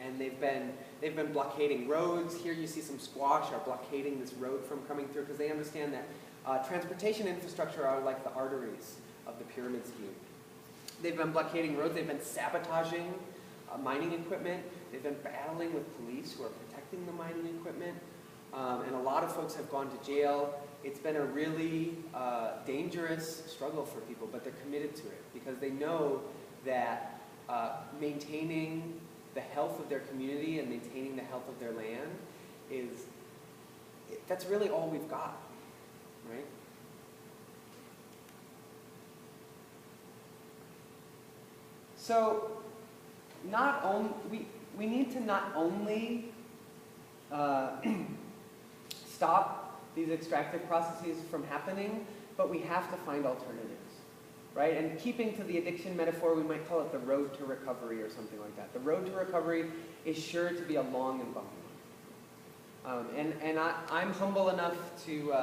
And they've been blockading roads. Here you see some squash are blockading this road from coming through because they understand that transportation infrastructure are like the arteries of the pyramid scheme. They've been blockading roads. They've been sabotaging mining equipment. They've been battling with police who are protecting the mining equipment. And a lot of folks have gone to jail. It's been a really dangerous struggle for people, but they're committed to it because they know that maintaining the health of their community and maintaining the health of their land that's really all we've got, right? So we need to not only stop these extractive processes from happening, but we have to find alternatives, right? And keeping to the addiction metaphor, we might call it the road to recovery or something like that. The road to recovery is sure to be a long and bumpy one. And I'm humble enough to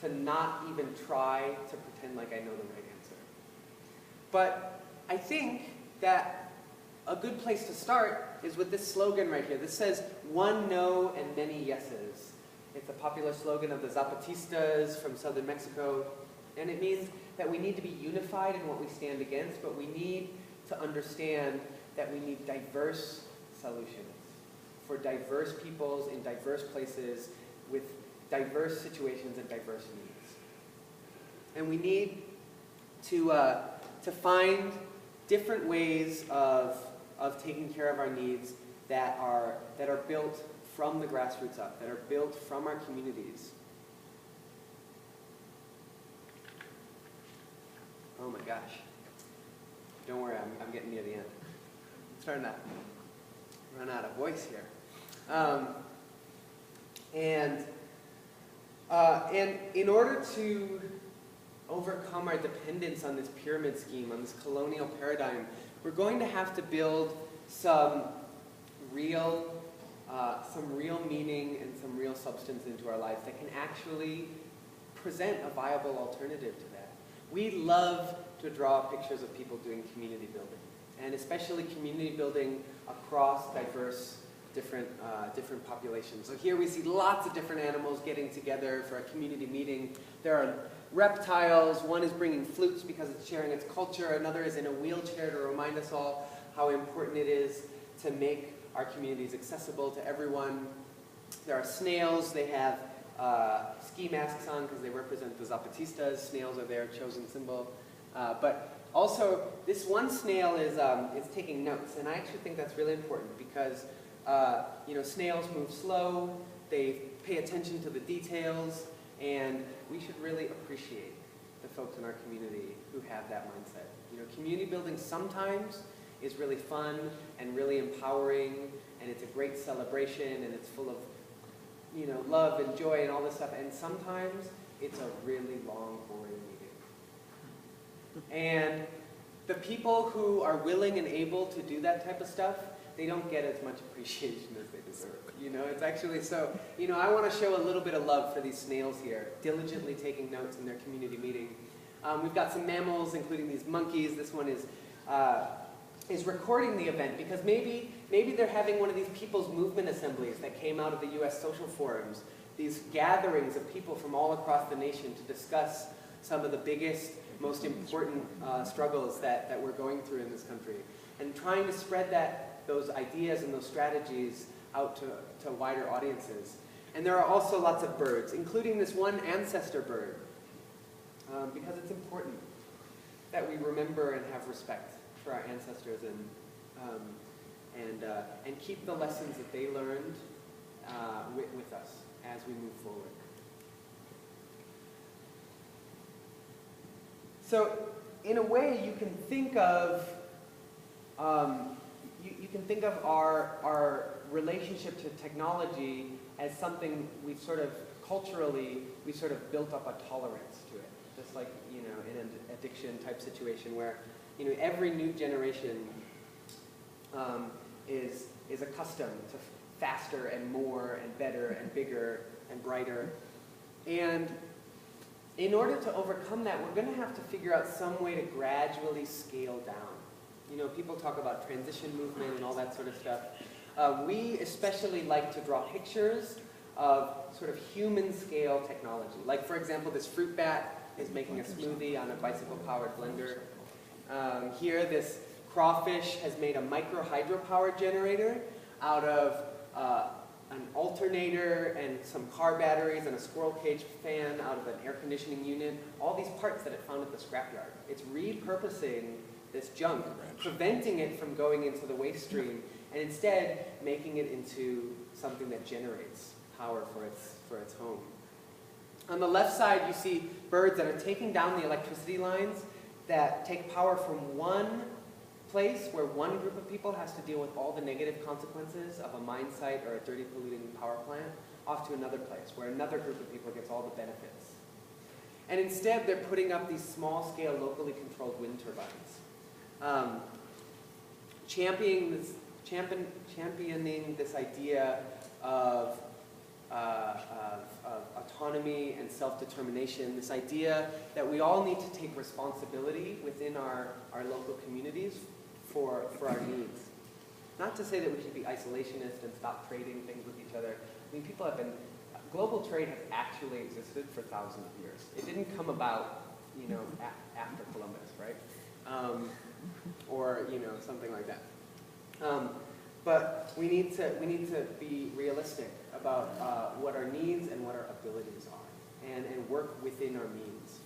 not even try to pretend like I know the right answer. But I think that a good place to start is with this slogan right here. This says, one no and many yeses. It's a popular slogan of the Zapatistas from southern Mexico. And it means that we need to be unified in what we stand against, but we need to understand that we need diverse solutions for diverse peoples in diverse places with diverse situations and diverse needs. And we need to find different ways of taking care of our needs that are built from the grassroots up, that are built from our communities. Oh my gosh. Don't worry, I'm getting near the end. I'm starting to run out of voice here. And in order to overcome our dependence on this pyramid scheme, on this colonial paradigm, we're going to have to build some real meaning and some real substance into our lives that can actually present a viable alternative to that. We love to draw pictures of people doing community building, and especially community building across diverse different populations. So here we see lots of different animals getting together for a community meeting. There are reptiles. One is bringing flutes because it's sharing its culture. Another is in a wheelchair to remind us all how important it is to make our communities accessible to everyone. There are snails. They have ski masks on because they represent the Zapatistas. Snails are their chosen symbol. But also, this one snail is taking notes, and I actually think that's really important because snails move slow, they pay attention to the details, and we should really appreciate the folks in our community who have that mindset. Community building sometimes is really fun and really empowering, and it's a great celebration, and it's full of love and joy and all this stuff, and sometimes it's a really long, boring meeting. And the people who are willing and able to do that type of stuff, they don't get as much appreciation as they deserve. It's actually so, I want to show a little bit of love for these snails here, diligently taking notes in their community meeting. We've got some mammals, including these monkeys. This one is recording the event because maybe they're having one of these people's movement assemblies that came out of the U.S. social forums, these gatherings of people from all across the nation to discuss some of the biggest, most important struggles that we're going through in this country, and trying to spread those ideas and those strategies out to wider audiences. And there are also lots of birds, including this one ancestor bird, because it's important that we remember and have respect for our ancestors and keep the lessons that they learned with us as we move forward. So, in a way, you can think of our relationship to technology as something we've sort of culturally built up a tolerance to it, just like in an addiction type situation where every new generation is accustomed to faster and more and better and bigger and brighter. And in order to overcome that, we're going to have to figure out some way to gradually scale down. People talk about transition movement and all that sort of stuff. We especially like to draw pictures of sort of human scale technology. Like, for example, this fruit bat is making a smoothie on a bicycle-powered blender. Here, this crawfish has made a micro hydropower generator out of an alternator and some car batteries and a squirrel cage fan out of an air conditioning unit. All these parts that it found at the scrapyard. It's repurposing this junk, preventing it from going into the waste stream, and instead making it into something that generates power for its home. On the left side, you see birds that are taking down the electricity lines that take power from one place where one group of people has to deal with all the negative consequences of a mine site or a dirty polluting power plant, off to another place where another group of people gets all the benefits. And instead, they're putting up these small-scale, locally controlled wind turbines. Championing this idea of autonomy and self-determination, this idea that we all need to take responsibility within our local communities for our needs. Not to say that we should be isolationist and stop trading things with each other. I mean, global trade has actually existed for thousands of years. It didn't come about, after Columbus, right? Or, something like that. But we need to be realistic about what our needs and what our abilities are, and work within our means.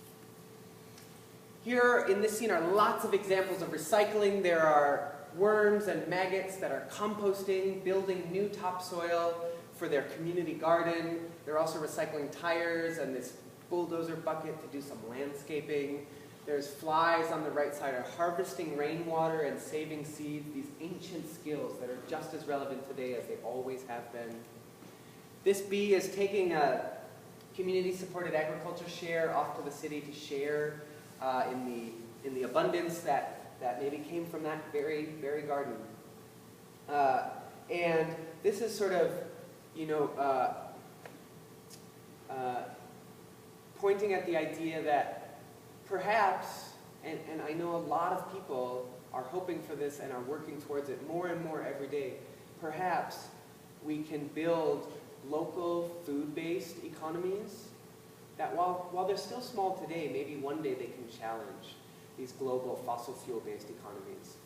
Here in this scene are lots of examples of recycling. There are worms and maggots that are composting, building new topsoil for their community garden. They're also recycling tires and this bulldozer bucket to do some landscaping. There's flies on the right side are harvesting rainwater and saving seeds, these ancient skills that are just as relevant today as they always have been. This bee is taking a community-supported agriculture share off to the city to share in the abundance that maybe came from that very, very garden. And this is sort of, pointing at the idea that perhaps, and I know a lot of people are hoping for this and are working towards it more and more every day, perhaps we can build local food-based economies that while they're still small today, maybe one day they can challenge these global fossil fuel-based economies.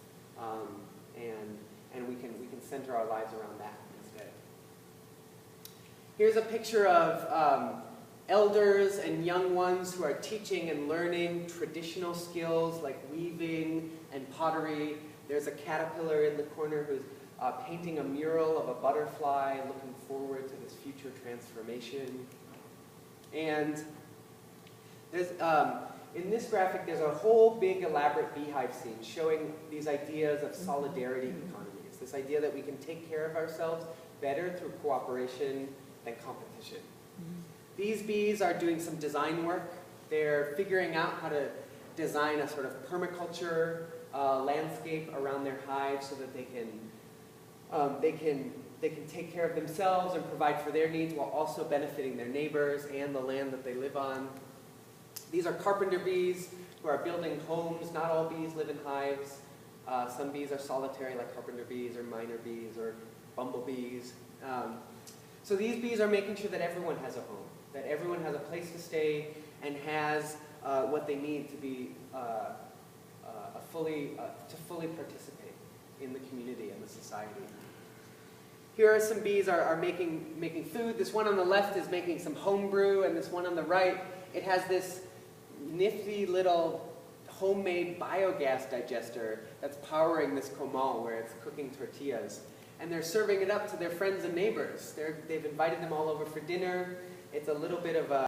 And we can center our lives around that instead. Here's a picture of elders and young ones who are teaching and learning traditional skills like weaving and pottery. There's a caterpillar in the corner who's painting a mural of a butterfly, looking forward to this future transformation. And there's, in this graphic, there's a whole big elaborate beehive scene showing these ideas of solidarity economies, this idea that we can take care of ourselves better through cooperation than competition. These bees are doing some design work. They're figuring out how to design a sort of permaculture landscape around their hive so that they can take care of themselves and provide for their needs while also benefiting their neighbors and the land that they live on. These are carpenter bees who are building homes. Not all bees live in hives. Some bees are solitary, like carpenter bees or miner bees or bumblebees. So these bees are making sure that everyone has a home, that everyone has a place to stay and has what they need to be to fully participate in the community and the society. Here are some bees are making food. This one on the left is making some homebrew, and this one on the right, it has this nifty little homemade biogas digester that's powering this comal where it's cooking tortillas. And they're serving it up to their friends and neighbors. They've invited them all over for dinner. It's a little bit of a